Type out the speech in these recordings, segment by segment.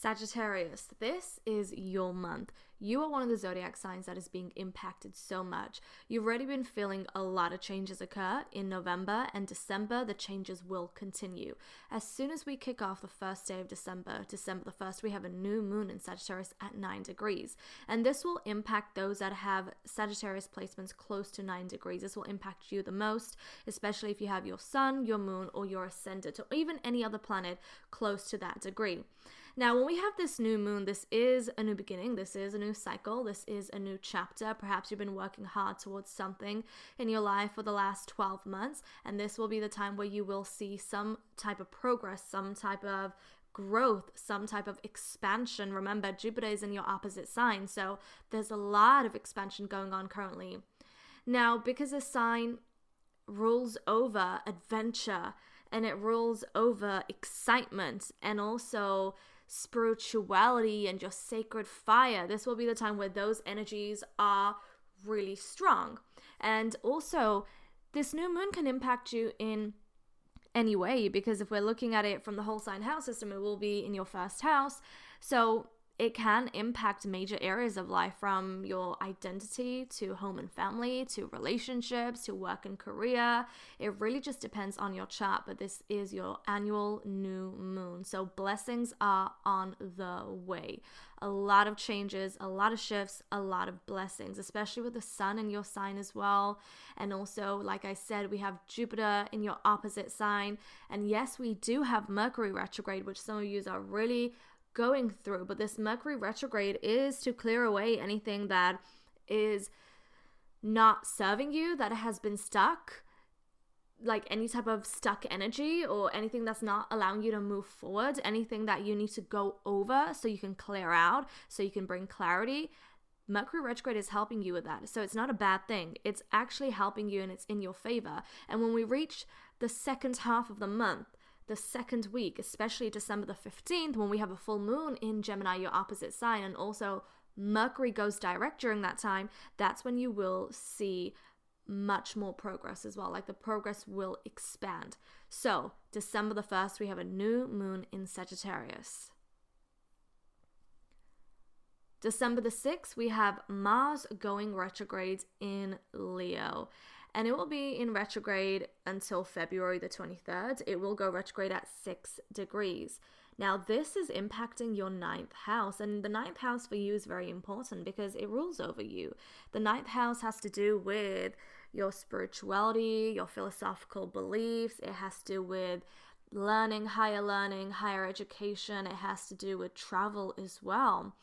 Sagittarius, this is your month. You are one of the zodiac signs that is being impacted so much. You've already been feeling a lot of changes occur in November and December. The changes will continue. As soon as we kick off the first day of December the 1st, we have a new moon in Sagittarius at 9 degrees. And this will impact those that have Sagittarius placements close to 9 degrees. This will impact you the most, especially if you have your sun, your moon, or your ascendant, or even any other planet close to that degree. Now, when we have this new moon, this is a new beginning, this is a new cycle, this is a new chapter. Perhaps you've been working hard towards something in your life for the last 12 months, and this will be the time where you will see some type of progress, some type of growth, some type of expansion. Remember, Jupiter is in your opposite sign, so there's a lot of expansion going on currently. Now, because this sign rules over adventure and it rules over excitement and also spirituality and your sacred fire, this will be the time where those energies are really strong. And also, this new moon can impact you in any way, because if we're looking at it from the whole sign house system, it will be in your first house. So it can impact major areas of life, from your identity to home and family to relationships to work and career. It really just depends on your chart, but this is your annual new moon. So blessings are on the way. A lot of changes, a lot of shifts, a lot of blessings, especially with the sun in your sign as well. And also, like I said, we have Jupiter in your opposite sign. And yes, we do have Mercury retrograde, which some of you are really going through, but this Mercury retrograde is to clear away anything that is not serving you, that has been stuck, like any type of stuck energy or anything that's not allowing you to move forward, anything that you need to go over so you can clear out, so you can bring clarity. Mercury retrograde is helping you with that. So it's not a bad thing. It's actually helping you and it's in your favor. And when we reach the second half of the month, the second week, especially December the 15th, when we have a full moon in Gemini, your opposite sign, and also Mercury goes direct during that time, that's when you will see much more progress as well. Like the progress will expand. So December the 1st, we have a new moon in Sagittarius. December the 6th, we have Mars going retrograde in Leo. And it will be in retrograde until February the 23rd. It will go retrograde at 6 degrees. Now, this is impacting your 9th house. And the 9th house for you is very important because it rules over you. The 9th house has to do with your spirituality, your philosophical beliefs. It has to do with learning, higher education. It has to do with travel as well.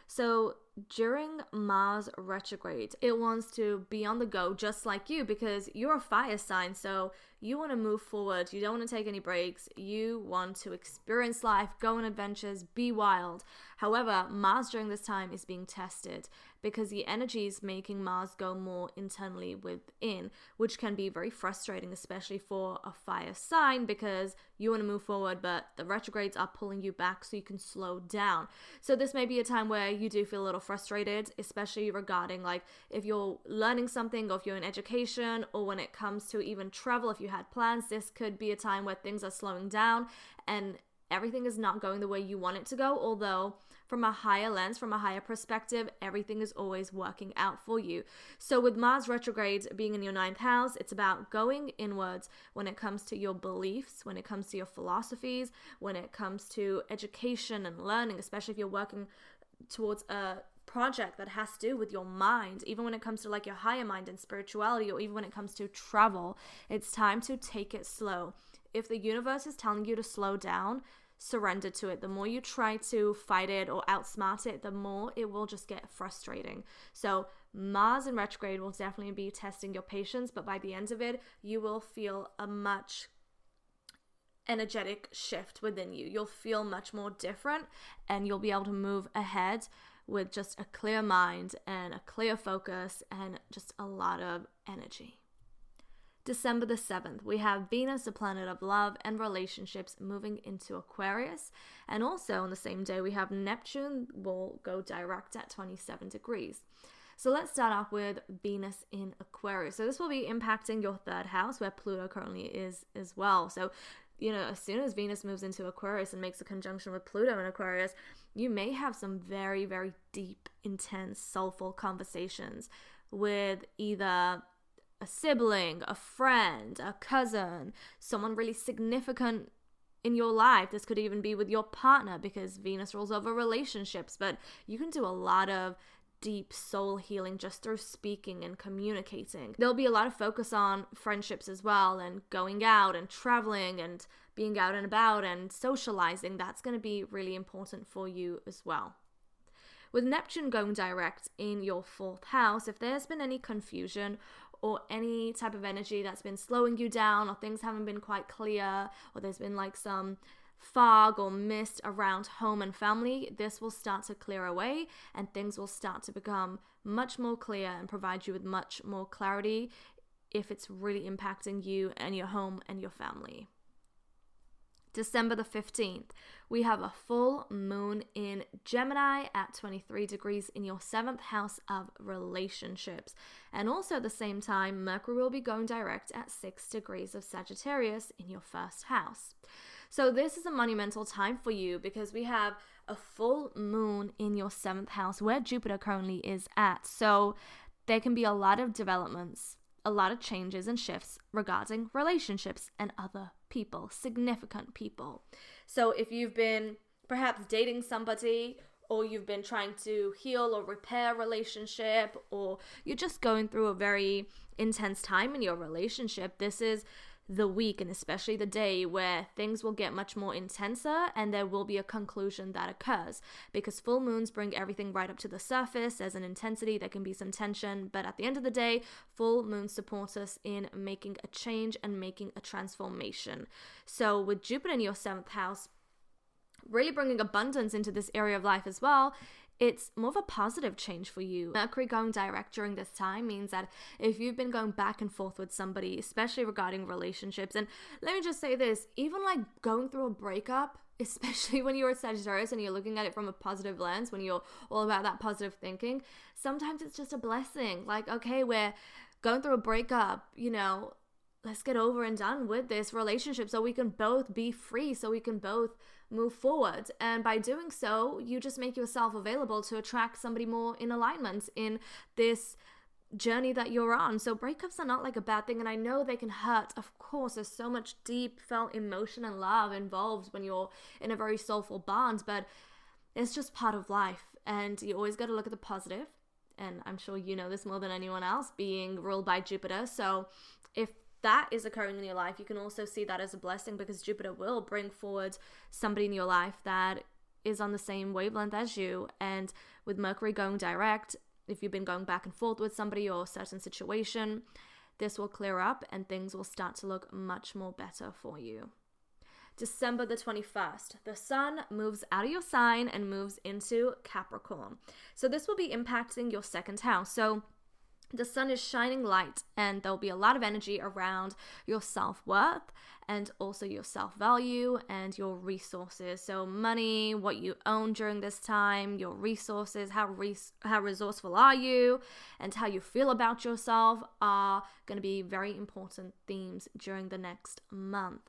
So during Mars retrograde, it wants to be on the go just like you, because you're a fire sign. So you want to move forward. You don't want to take any breaks. You want to experience life, go on adventures, be wild. However, Mars during this time is being tested because the energy is making Mars go more internally within, which can be very frustrating, especially for a fire sign, because you want to move forward, but the retrogrades are pulling you back so you can slow down. So this may be a time where you do feel a little frustrated, especially regarding like if you're learning something or if you're in education, or when it comes to even travel, if you had plans, this could be a time where things are slowing down and everything is not going the way you want it to go. Although from a higher lens, from a higher perspective, everything is always working out for you. So with Mars retrograde being in your 9th house, it's about going inwards when it comes to your beliefs, when it comes to your philosophies, when it comes to education and learning, especially if you're working towards a project that has to do with your mind, even when it comes to like your higher mind and spirituality, or even when it comes to travel. It's time to take it slow. If the universe is telling you to slow down, surrender to it. The more you try to fight it or outsmart it, the more it will just get frustrating. So Mars in retrograde will definitely be testing your patience, but by the end of it, you will feel a much energetic shift within you. You'll feel much more different and you'll be able to move ahead with just a clear mind and a clear focus and just a lot of energy. December the 7th, we have Venus, the planet of love and relationships, moving into Aquarius. And also on the same day, we have Neptune will go direct at 27 degrees. So let's start off with Venus in Aquarius. So this will be impacting your 3rd house, where Pluto currently is as well. So, you know, as soon as Venus moves into Aquarius and makes a conjunction with Pluto in Aquarius, you may have some very, very deep, intense, soulful conversations with either a sibling, a friend, a cousin, someone really significant in your life. This could even be with your partner because Venus rules over relationships, but you can do a lot of deep soul healing just through speaking and communicating. There'll be a lot of focus on friendships as well, and going out and traveling and being out and about and socializing. That's going to be really important for you as well. With Neptune going direct in your 4th house, if there's been any confusion or any type of energy that's been slowing you down, or things haven't been quite clear, or there's been like some fog or mist around home and family, this will start to clear away and things will start to become much more clear and provide you with much more clarity if it's really impacting you and your home and your family. December the 15th, we have a full moon in Gemini at 23 degrees in your 7th house of relationships. And also at the same time, Mercury will be going direct at 6 degrees of Sagittarius in your 1st house. So this is a monumental time for you because we have a full moon in your 7th house where Jupiter currently is at. So there can be a lot of developments, a lot of changes and shifts regarding relationships and other people, significant people. So if you've been perhaps dating somebody, or you've been trying to heal or repair a relationship, or you're just going through a very intense time in your relationship, this is the week and especially the day where things will get much more intenser and there will be a conclusion that occurs, because full moons bring everything right up to the surface. There's an intensity, there can be some tension, but at the end of the day, full moons support us in making a change and making a transformation. So with Jupiter in your 7th house, really bringing abundance into this area of life as well, it's more of a positive change for you. Mercury going direct during this time means that if you've been going back and forth with somebody, especially regarding relationships, and let me just say this, even like going through a breakup, especially when you're a Sagittarius and you're looking at it from a positive lens, when you're all about that positive thinking, sometimes it's just a blessing. Like, okay, we're going through a breakup, you know, let's get over and done with this relationship so we can both be free, so we can both move forward. And by doing so, you just make yourself available to attract somebody more in alignment in this journey that you're on. So breakups are not like a bad thing, and I know they can hurt. Of course, there's so much deep felt emotion and love involved when you're in a very soulful bond, but it's just part of life, and you always got to look at the positive. And I'm sure you know this more than anyone else, being ruled by Jupiter. So if that is occurring in your life, you can also see that as a blessing, because Jupiter will bring forward somebody in your life that is on the same wavelength as you. And with Mercury going direct, if you've been going back and forth with somebody or a certain situation, this will clear up and things will start to look much more better for you. December the 21st, the sun moves out of your sign and moves into Capricorn. So this will be impacting your 2nd house. So the sun is shining light, and there'll be a lot of energy around your self-worth and also your self-value and your resources. So money, what you own during this time, your resources, how resourceful are you, and how you feel about yourself are going to be very important themes during the next month.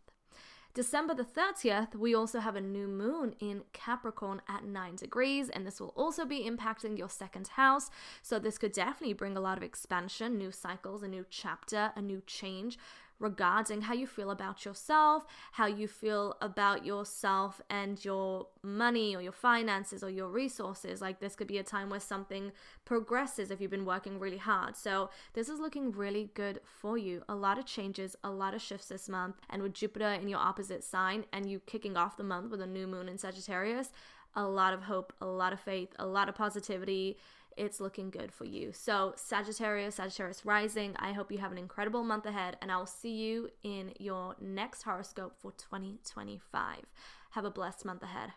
December the 30th, we also have a new moon in Capricorn at 9 degrees, and this will also be impacting your 2nd house. So this could definitely bring a lot of expansion, new cycles, a new chapter, a new change regarding how you feel about yourself, how you feel about yourself and your money or your finances or your resources. Like, this could be a time where something progresses if you've been working really hard. So this is looking really good for you. A lot of changes, a lot of shifts this month. And with Jupiter in your opposite sign and you kicking off the month with a new moon in Sagittarius, a lot of hope, a lot of faith, a lot of positivity. It's looking good for you. So Sagittarius rising, I hope you have an incredible month ahead, and I will see you in your next horoscope for 2025. Have a blessed month ahead.